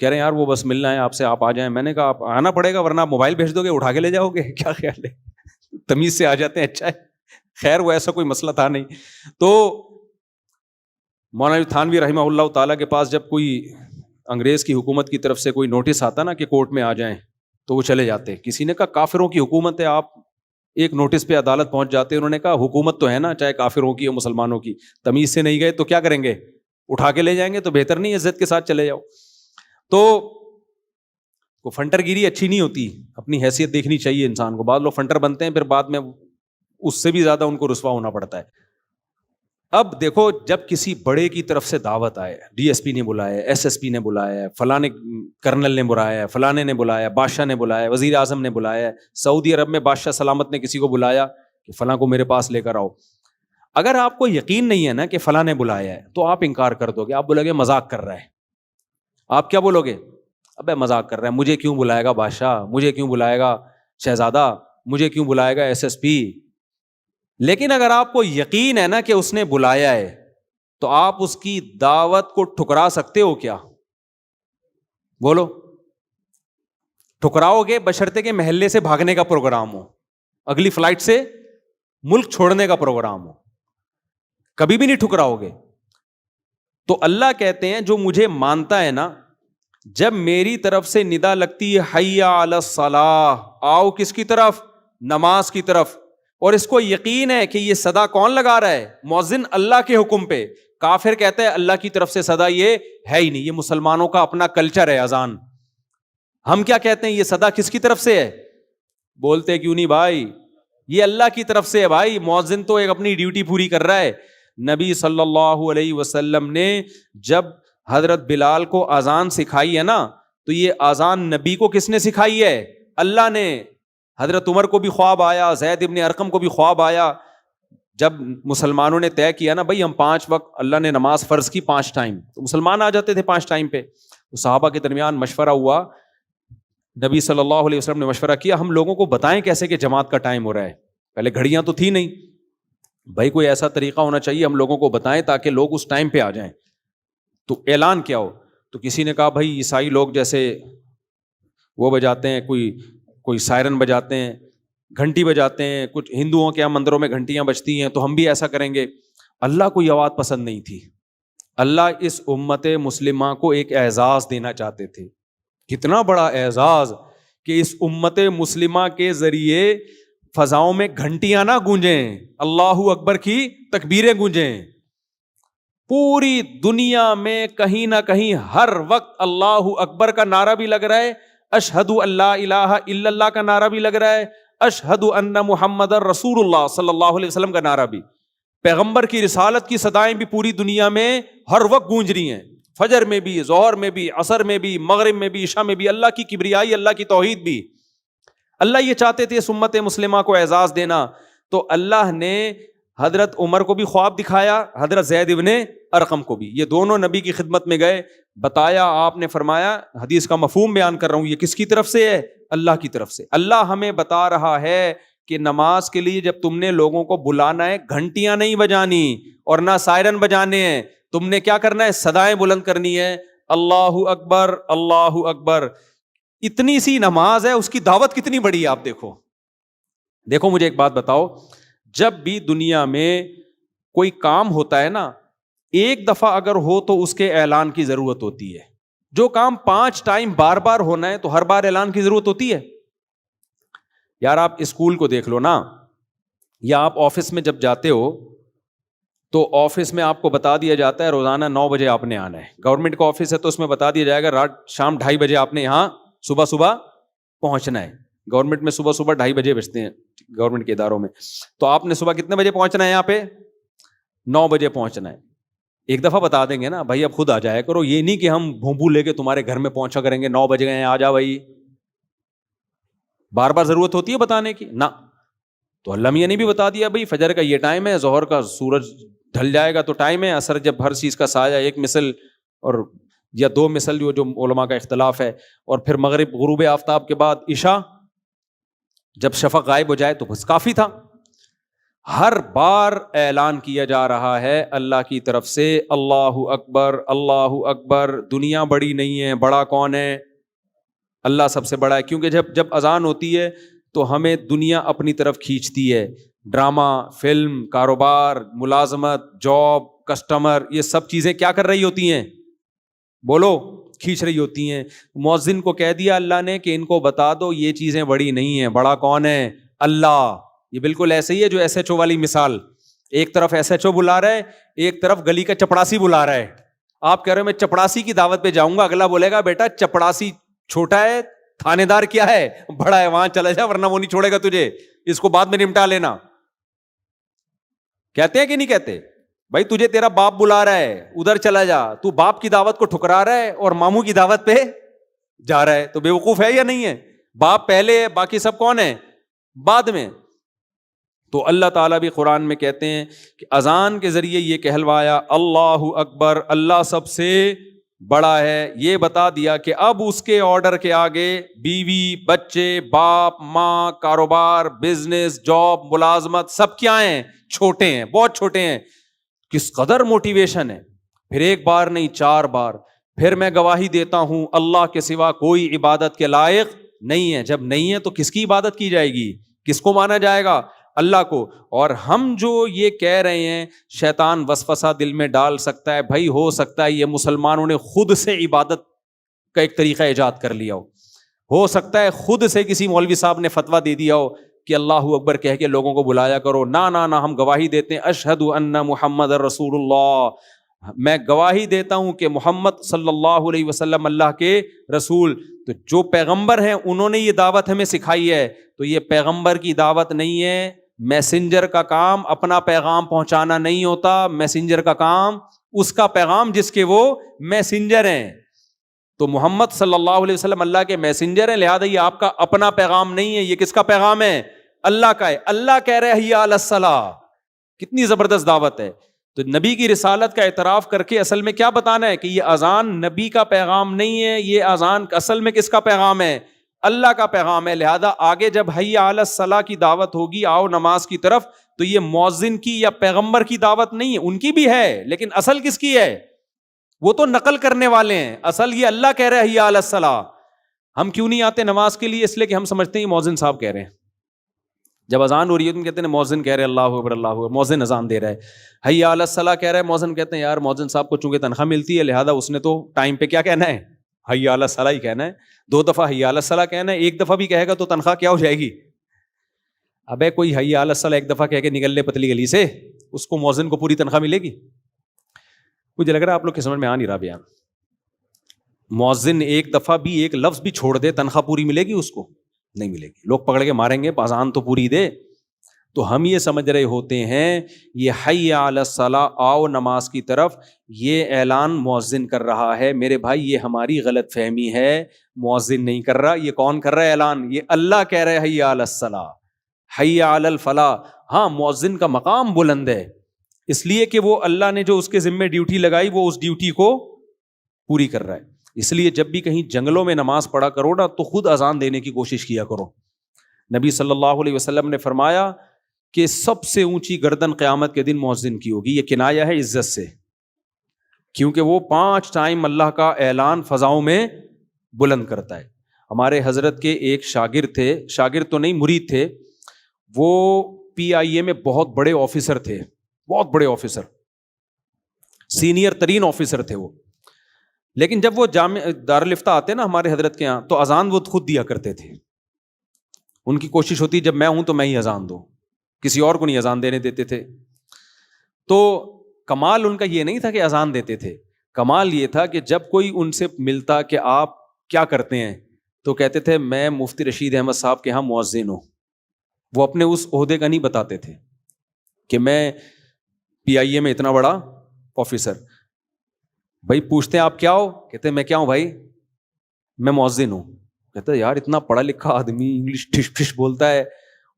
کہہ رہے ہیں یار وہ بس ملنا ہے آپ سے, آپ آ جائیں. میں نے کہا آپ آنا پڑے گا ورنہ آپ موبائل بھیج دو گے, اٹھا کے لے جاؤ گے, کیا خیال ہے؟ تمیز سے آ جاتے ہیں, اچھا ہے. خیر وہ ایسا کوئی مسئلہ تھا نہیں. تو مولانا تھانوی رحمہ اللہ تعالیٰ کے پاس جب کوئی انگریز کی حکومت کی طرف سے کوئی نوٹس آتا نا کہ کورٹ میں آ جائیں, تو وہ چلے جاتے. کسی نے کہا کافروں کی حکومت ہے, آپ ایک نوٹس پہ عدالت پہنچ جاتے. انہوں نے کہا حکومت تو ہے نا, چاہے کافروں کی ہو مسلمانوں کی, تمیز سے نہیں گئے تو کیا کریں گے, اٹھا کے لے جائیں گے. تو بہتر نہیں عزت کے ساتھ چلے جاؤ. تو وہ فنٹر گیری اچھی نہیں ہوتی, اپنی حیثیت دیکھنی چاہیے انسان کو. بعض لوگ فنٹر بنتے ہیں, پھر بعد میں اس سے بھی زیادہ ان کو رسوا ہونا پڑتا ہے. اب دیکھو, جب کسی بڑے کی طرف سے دعوت آئے, ڈی ایس پی نے بلایا, ایس ایس پی نے بلایا, فلاں کرنل نے بلایا, فلانے نے بلایا, بادشاہ نے بلایا, وزیر اعظم نے بلایا, سعودی عرب میں بادشاہ سلامت نے کسی کو بلایا کہ فلاں کو میرے پاس لے کر آؤ. اگر آپ کو یقین نہیں ہے نا کہ فلاں نے بلایا ہے, تو آپ انکار کر دو گے. آپ بولو گے مذاق کر رہا ہے. آپ کیا بولو گے, ابے مذاق کر رہا ہے, مجھے کیوں بلائے گا بادشاہ, مجھے کیوں بلائے گا شہزادہ, مجھے کیوں بلائے گا ایس ایس پی. لیکن اگر آپ کو یقین ہے نا کہ اس نے بلایا ہے, تو آپ اس کی دعوت کو ٹھکرا سکتے ہو کیا؟ بولو, ٹھکراؤ گے بشرطے کے محلے سے بھاگنے کا پروگرام ہو, اگلی فلائٹ سے ملک چھوڑنے کا پروگرام ہو, کبھی بھی نہیں ٹھکراؤ گے. تو اللہ کہتے ہیں جو مجھے مانتا ہے نا, جب میری طرف سے ندا لگتی ہے حی علی الصلاۃ, آؤ کس کی طرف, نماز کی طرف, اور اس کو یقین ہے کہ یہ صدا کون لگا رہا ہے, مؤذن اللہ کے حکم پہ. کافر کہتا ہے اللہ کی طرف سے صدا یہ ہے ہی نہیں, یہ مسلمانوں کا اپنا کلچر ہے اذان. ہم کیا کہتے ہیں, یہ صدا کس کی طرف سے ہے؟ بولتے کیوں نہیں بھائی, یہ اللہ کی طرف سے ہے بھائی. مؤذن تو ایک اپنی ڈیوٹی پوری کر رہا ہے. نبی صلی اللہ علیہ وسلم نے جب حضرت بلال کو اذان سکھائی ہے نا, تو یہ اذان نبی کو کس نے سکھائی ہے؟ اللہ نے. حضرت عمر کو بھی خواب آیا, زید ابن ارقم کو بھی خواب آیا. جب مسلمانوں نے طے کیا نا بھائی ہم 5 وقت, اللہ نے نماز فرض کی 5 ٹائم, تو مسلمان آ جاتے تھے 5 ٹائم پہ. تو صحابہ کے درمیان مشورہ ہوا, نبی صلی اللہ علیہ وسلم نے مشورہ کیا ہم لوگوں کو بتائیں کیسے کہ جماعت کا ٹائم ہو رہا ہے. پہلے گھڑیاں تو تھی نہیں بھائی, کوئی ایسا طریقہ ہونا چاہیے ہم لوگوں کو بتائیں تاکہ لوگ اس ٹائم پہ آ جائیں. تو اعلان کیا ہو. تو کسی نے کہا بھائی عیسائی لوگ جیسے وہ بجاتے ہیں, کوئی سائرن بجاتے ہیں, گھنٹی بجاتے ہیں, کچھ ہندوؤں کے مندروں میں گھنٹیاں بجتی ہیں, تو ہم بھی ایسا کریں گے. اللہ کو یہ بات پسند نہیں تھی. اللہ اس امت مسلمہ کو ایک اعزاز دینا چاہتے تھے. کتنا بڑا اعزاز کہ اس امت مسلمہ کے ذریعے فضاؤں میں گھنٹیاں نہ گونجیں, اللہ اکبر کی تکبیریں گونجیں. پوری دنیا میں کہیں نہ کہیں ہر وقت اللہ اکبر کا نعرہ بھی لگ رہا ہے, اشہد اللہ الہ الا اللہ کا نعرہ بھی لگ رہا ہے, اشہد ان محمد رسول اللہ صلی اللہ علیہ وسلم کا نعرہ بھی. پیغمبر کی رسالت کی صدائیں بھی پوری دنیا میں ہر وقت گونج رہی ہیں, فجر میں بھی, ظہر میں بھی, عصر میں بھی, مغرب میں بھی, عشاء میں بھی. اللہ کی کبریائی, اللہ کی توحید بھی. اللہ یہ چاہتے تھے اس امت مسلمہ کو اعزاز دینا. تو اللہ نے حضرت عمر کو بھی خواب دکھایا, حضرت زید ابن ارقم کو بھی. یہ دونوں نبی کی خدمت میں گئے, بتایا, آپ نے فرمایا, حدیث کا مفہوم بیان کر رہا ہوں, یہ کس کی طرف سے ہے؟ اللہ کی طرف سے. اللہ ہمیں بتا رہا ہے کہ نماز کے لیے جب تم نے لوگوں کو بلانا ہے, گھنٹیاں نہیں بجانی اور نہ سائرن بجانے ہیں, تم نے کیا کرنا ہے؟ صدائیں بلند کرنی ہے, اللہ اکبر اللہ اکبر. اتنی سی نماز ہے, اس کی دعوت کتنی بڑی ہے آپ دیکھو. دیکھو مجھے ایک بات بتاؤ, جب بھی دنیا میں کوئی کام ہوتا ہے نا, ایک دفعہ اگر ہو تو اس کے اعلان کی ضرورت ہوتی ہے. جو کام 5 ٹائم بار بار ہونا ہے تو ہر بار اعلان کی ضرورت ہوتی ہے. یار آپ اسکول کو دیکھ لو نا, یا آپ آفس میں جب جاتے ہو تو آفس میں آپ کو بتا دیا جاتا ہے روزانہ 9 بجے آپ نے آنا ہے. گورنمنٹ کا آفس ہے تو اس میں بتا دیا جائے گا رات شام 2:30 بجے آپ نے یہاں صبح پہنچنا ہے. گورنمنٹ میں صبح 2:30 بجے بجتے ہیں گورنمنٹ کے اداروں میں. تو آپ نے صبح کتنے بجے پہنچنا ہے؟ یہاں پہ 9 بجے پہنچنا ہے. ایک دفعہ بتا دیں گے نا بھائی اب خود آ جایا کرو, یہ نہیں کہ ہم بھونبو لے کے تمہارے گھر میں پہنچا کریں گے, 9 بج گئے ہیں آ جا بھائی. بار بار ضرورت ہوتی ہے بتانے کی نا. تو اللہ میاں نے بھی بتا دیا بھائی فجر کا یہ ٹائم ہے, ظہر کا سورج ڈھل جائے گا تو ٹائم ہے, عصر جب ہر چیز کا سایہ 1 مثل اور یا 2 مثل جو علماء کا اختلاف ہے, اور پھر مغرب غروب آفتاب کے بعد عشاء, جب شفق غائب ہو جائے تو بس کافی تھا. ہر بار اعلان کیا جا رہا ہے اللہ کی طرف سے اللہ اکبر اللہ اکبر. دنیا بڑی نہیں ہے, بڑا کون ہے؟ اللہ سب سے بڑا ہے. کیونکہ جب اذان ہوتی ہے تو ہمیں دنیا اپنی طرف کھینچتی ہے. ڈرامہ, فلم, کاروبار, ملازمت, جاب, کسٹمر, یہ سب چیزیں کیا کر رہی ہوتی ہیں؟ بولو, کھینچ رہی ہوتی ہیں. مؤذن کو کہہ دیا اللہ نے کہ ان کو بتا دو یہ چیزیں بڑی نہیں ہیں, بڑا کون ہے؟ اللہ. یہ بالکل ایسے ہی ہے جو ایس ایچ او والی مثال, ایک طرف ایس ایچ او بلا رہا ہے, ایک طرف گلی کا چپڑاسی بلا رہا ہے. آپ کہہ رہے ہو میں چپڑاسی کی دعوت پہ جاؤں گا, اگلا بولے گا بیٹا چپڑاسی چھوٹا ہے, تھانے دار کیا ہے, بڑا ہے, وہاں چلا جا ورنہ وہ نہیں چھوڑے گا تجھے, اس کو بعد میں نمٹا لینا. کہتے ہیں کہ نہیں کہتے؟ بھائی تجھے تیرا باپ بلا رہا ہے, ادھر چلا جا. تو باپ کی دعوت کو ٹھکرا رہا ہے اور ماموں کی دعوت پہ جا رہا ہے, تو بے وقوف ہے یا نہیں ہے؟ باپ پہلے ہے, باقی سب کون ہے؟ بعد میں. تو اللہ تعالیٰ بھی قرآن میں کہتے ہیں کہ اذان کے ذریعے یہ کہلوایا اللہ اکبر, اللہ سب سے بڑا ہے. یہ بتا دیا کہ اب اس کے آرڈر کے آگے بیوی, بچے, باپ, ماں, کاروبار, بزنس, جاب, ملازمت سب کیا ہیں؟ چھوٹے ہیں, بہت چھوٹے ہیں. کس قدر موٹیویشن ہے. پھر ایک بار نہیں 4 بار. پھر میں گواہی دیتا ہوں اللہ کے سوا کوئی عبادت کے لائق نہیں ہے. جب نہیں ہے تو کس کی عبادت کی جائے گی؟ کس کو مانا جائے گا؟ اللہ کو. اور ہم جو یہ کہہ رہے ہیں شیطان وسوسہ دل میں ڈال سکتا ہے, بھائی ہو سکتا ہے یہ مسلمانوں نے خود سے عبادت کا ایک طریقہ ایجاد کر لیا ہو سکتا ہے خود سے کسی مولوی صاحب نے فتویٰ دے دیا ہو کہ اللہ اکبر کہہ کے لوگوں کو بلایا کرو. نہ ہم گواہی دیتے ہیں اشہد ان محمد رسول اللہ, میں گواہی دیتا ہوں کہ محمد صلی اللہ علیہ وسلم اللہ کے رسول. تو جو پیغمبر ہیں انہوں نے یہ دعوت ہمیں سکھائی ہے, تو یہ پیغمبر کی دعوت نہیں ہے. میسنجر کا کام اپنا پیغام پہنچانا نہیں ہوتا, میسنجر کا کام اس کا پیغام جس کے وہ میسنجر ہیں. تو محمد صلی اللہ علیہ وسلم اللہ کے میسنجر ہیں, لہذا یہ آپ کا اپنا پیغام نہیں ہے, یہ کس کا پیغام ہے؟ اللہ کا ہے. اللہ کہہ رہے حی علی الصلاۃ, کتنی زبردست دعوت ہے. تو نبی کی رسالت کا اعتراف کر کے اصل میں کیا بتانا ہے کہ یہ اذان نبی کا پیغام نہیں ہے, یہ اذان اصل میں کس کا پیغام ہے؟ اللہ کا پیغام ہے. لہذا آگے جب حی علی الصلاۃ کی دعوت ہوگی, آؤ نماز کی طرف, تو یہ مؤذن کی یا پیغمبر کی دعوت نہیں ہے, ان کی بھی ہے لیکن اصل کس کی ہے؟ وہ تو نقل کرنے والے ہیں. اصل یہ اللہ کہہ رہے حی علی الصلاۃ. ہم کیوں نہیں آتے نماز کے لیے؟ اس لیے کہ ہم سمجھتے ہیں یہ مؤذن صاحب کہہ رہے ہیں. جب اذان ہو رہی ہے تم کہتے ہیں مؤذن کہہ رہے اللہ اکبر اللہ اکبر, مؤذن اذان دے رہا ہے. حی علی الصلاۃ کہہ رہا ہے مؤذن, کہتے ہیں یار مؤذن صاحب کو چونکہ تنخواہ ملتی ہے لہذا اس نے تو ٹائم پہ کیا کہنا ہے؟ حی علی الصلاۃ ہی کہنا ہے. 2 دفعہ حی علی الصلاۃ کہنا ہے, 1 دفعہ بھی کہے گا تو تنخواہ کیا ہو جائے گی؟ ابے کوئی حی علی الصلاۃ 1 دفعہ کہہ کے نکل لے پتلی گلی سے, اس کو مؤذن کو پوری تنخواہ ملے گی؟ مجھے لگ رہا ہے آپ لوگ کی سمجھ میں آ نہیں رہا بیان. مؤذن 1 دفعہ بھی ایک لفظ بھی چھوڑ دے, تنخواہ پوری ملے گی اس کو؟ نہیں ملے گی. لوگ پکڑ کے ماریں گے اذان تو پوری دے. تو ہم یہ سمجھ رہے ہوتے ہیں یہ حی علی الصلاۃ, آؤ نماز کی طرف, یہ اعلان مؤذن کر رہا ہے. میرے بھائی یہ ہماری غلط فہمی ہے, مؤذن نہیں کر رہا. یہ کون کر رہا ہے اعلان؟ یہ اللہ کہہ رہے حی علی الصلاۃ, حی علی الفلاح. ہاں مؤذن کا مقام بلند ہے اس لیے کہ وہ اللہ نے جو اس کے ذمے ڈیوٹی لگائی وہ اس ڈیوٹی کو پوری کر رہا ہے. اس لیے جب بھی کہیں جنگلوں میں نماز پڑھا کرو نا تو خود اذان دینے کی کوشش کیا کرو. نبی صلی اللہ علیہ وسلم نے فرمایا کہ سب سے اونچی گردن قیامت کے دن مؤذن کی ہوگی. یہ کنایہ ہے عزت سے, کیونکہ وہ 5 ٹائم اللہ کا اعلان فضاؤں میں بلند کرتا ہے. ہمارے حضرت کے ایک شاگرد تھے, شاگرد تو نہیں مرید تھے, وہ PIA میں بہت بڑے آفیسر تھے, بہت بڑے آفیسر, سینئر ترین آفیسر تھے وہ. لیکن جب وہ دارالفتہ آتے نا ہمارے حضرت کے یہاں تو اذان وہ خود دیا کرتے تھے. ان کی کوشش ہوتی جب میں ہوں تو میں ہی اذان دوں, کسی اور کو نہیں اذان دینے دیتے تھے. تو کمال ان کا یہ نہیں تھا کہ اذان دیتے تھے, کمال یہ تھا کہ جب کوئی ان سے ملتا کہ آپ کیا کرتے ہیں تو کہتے تھے میں مفتی رشید احمد صاحب کے ہاں مؤذن ہوں. وہ اپنے اس عہدے کا نہیں بتاتے تھے کہ میں PIA میں اتنا بڑا آفیسر. بھائی پوچھتے ہیں آپ کیا ہو, کہتے ہیں میں کیا ہوں بھائی, میں مؤذن ہوں. کہتے ہیں یار اتنا پڑھا لکھا آدمی, انگلش ٹھش ٹھش بولتا ہے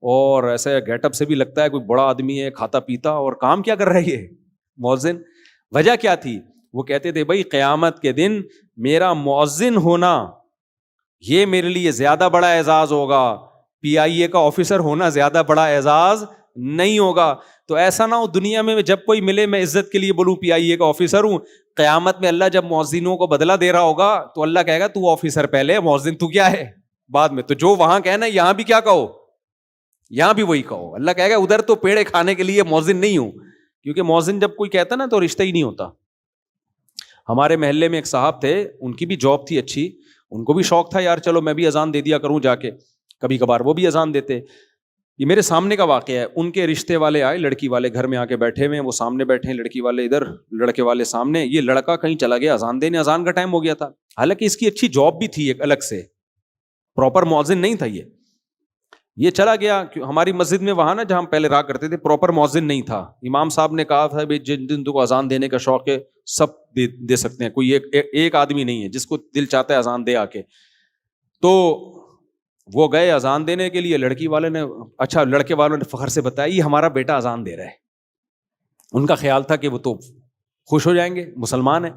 اور ایسے گیٹ اپ سے بھی لگتا ہے کوئی بڑا آدمی ہے, کھاتا پیتا, اور کام کیا کر رہا ہے یہ مؤذن؟ وجہ کیا تھی؟ وہ کہتے تھے بھائی قیامت کے دن میرا مؤذن ہونا یہ میرے لیے زیادہ بڑا اعزاز ہوگا, PIA کا آفیسر ہونا زیادہ بڑا اعزاز نہیں ہوگا. تو ایسا نہ ہو دنیا میں جب کوئی ملے میں عزت کے لیے بولوں PIA کا آفیسر ہوں, قیامت میں اللہ جب مؤذنوں کو بدلہ دے رہا ہوگا تو اللہ کہے گا تو آفیسر پہلے, مؤذن تو کیا ہے بعد میں. تو جو وہاں کہنا یہاں بھی کیا کہو, یہاں بھی وہی کہو. اللہ کہے گا ادھر تو پیڑے کھانے کے لیے مؤذن نہیں ہوں, کیونکہ مؤذن جب کوئی کہتا نا تو رشتہ ہی نہیں ہوتا. ہمارے محلے میں ایک صاحب تھے, ان کی بھی جاب تھی اچھی, ان کو بھی شوق تھا یار چلو میں بھی اذان دے دیا کروں جا کے, کبھی کبھار وہ بھی اذان دیتے. یہ میرے سامنے کا واقعہ ہے. ان کے رشتے والے آئے, لڑکی والے گھر میں آ کے بیٹھے ہوئے, وہ سامنے بیٹھے ہیں, لڑکی والے ادھر, لڑکے والے سامنے. یہ لڑکا کہیں چلا گیا اذان دینے, اذان کا ٹائم ہو گیا تھا, حالانکہ اس کی اچھی جاب بھی تھی ایک الگ سے, پراپر مؤذن نہیں تھا یہ چلا گیا. ہماری مسجد میں وہاں نا جہاں ہم پہلے رہا کرتے تھے پراپر مؤذن نہیں تھا. امام صاحب نے کہا تھا جن جن کو اذان دینے کا شوق ہے سب دے سکتے ہیں, کوئی ایک آدمی نہیں ہے, جس کو دل چاہتا ہے اذان دے آ کے. تو وہ گئے اذان دینے کے لیے, لڑکی والے نے, اچھا لڑکے والوں نے فخر سے بتایا یہ ہمارا بیٹا اذان دے رہا ہے. ان کا خیال تھا کہ وہ تو خوش ہو جائیں گے, مسلمان ہے.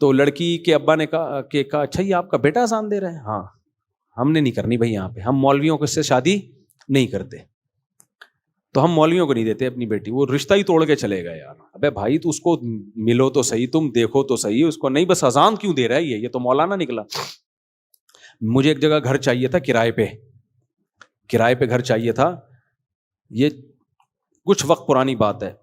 تو لڑکی کے ابا نے کہا اچھا یہ آپ کا بیٹا اذان دے رہا ہے؟ ہاں. ہم نے نہیں کرنی بھائی, یہاں پہ ہم مولویوں سے شادی نہیں کرتے, تو ہم مولویوں کو نہیں دیتے اپنی بیٹی. وہ رشتہ ہی توڑ کے چلے گئے یار. ابے بھائی تو اس کو ملو تو صحیح, تم دیکھو تو صحیح, اس کو نہیں بس اذان کیوں دے رہا ہے یہ تو مولانا نکلا. مجھے ایک جگہ گھر چاہیے تھا کرائے پہ گھر چاہیے تھا, یہ کچھ وقت پرانی بات ہے.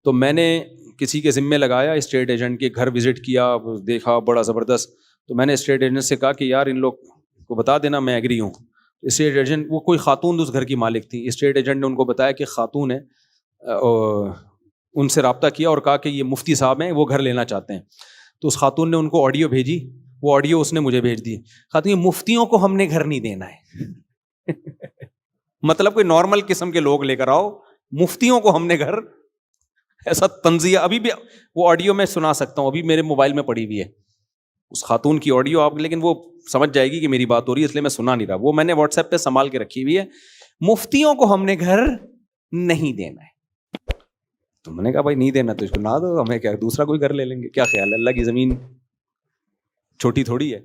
تو میں نے کسی کے ذمے لگایا, اسٹیٹ ایجنٹ کے گھر وزٹ کیا, دیکھا بڑا زبردست. تو میں نے اسٹیٹ ایجنٹ سے کہا کہ یار ان لوگ کو بتا دینا میں ایگری ہوں. اسٹیٹ ایجنٹ, وہ کوئی خاتون اس گھر کی مالک تھی, اسٹیٹ ایجنٹ نے ان کو بتایا کہ خاتون ہے, ان سے رابطہ کیا اور کہا کہ یہ مفتی صاحب ہیں, وہ گھر لینا چاہتے ہیں. تو اس خاتون نے ان کو آڈیو بھیجی, وہ آڈیو اس نے مجھے بھیج دی. خاتون مفتیوں کو ہم نے گھر نہیں دینا ہے. مطلب کوئی نارمل قسم کے لوگ لے کر آؤ, مفتیوں کو ہم نے گھر, ایسا تنزیہ. ابھی بھی وہ آڈیو میں سنا سکتا ہوں, ابھی میرے موبائل میں پڑی ہوئی ہے اس خاتون کی آڈیو آپ, لیکن وہ سمجھ جائے گی کہ میری بات ہو رہی ہے اس لیے میں سنا نہیں رہا. وہ میں نے واٹس ایپ پہ سنبھال کے رکھی ہوئی ہے, مفتیوں کو ہم نے گھر نہیں دینا ہے. تو میں نے کہا بھائی نہیں دینا تو اس کو نہ دو, ہمیں کیا دوسرا کوئی گھر لے لیں گے, کیا خیال ہے, اللہ کی زمین چھوٹی تھوڑی ہے.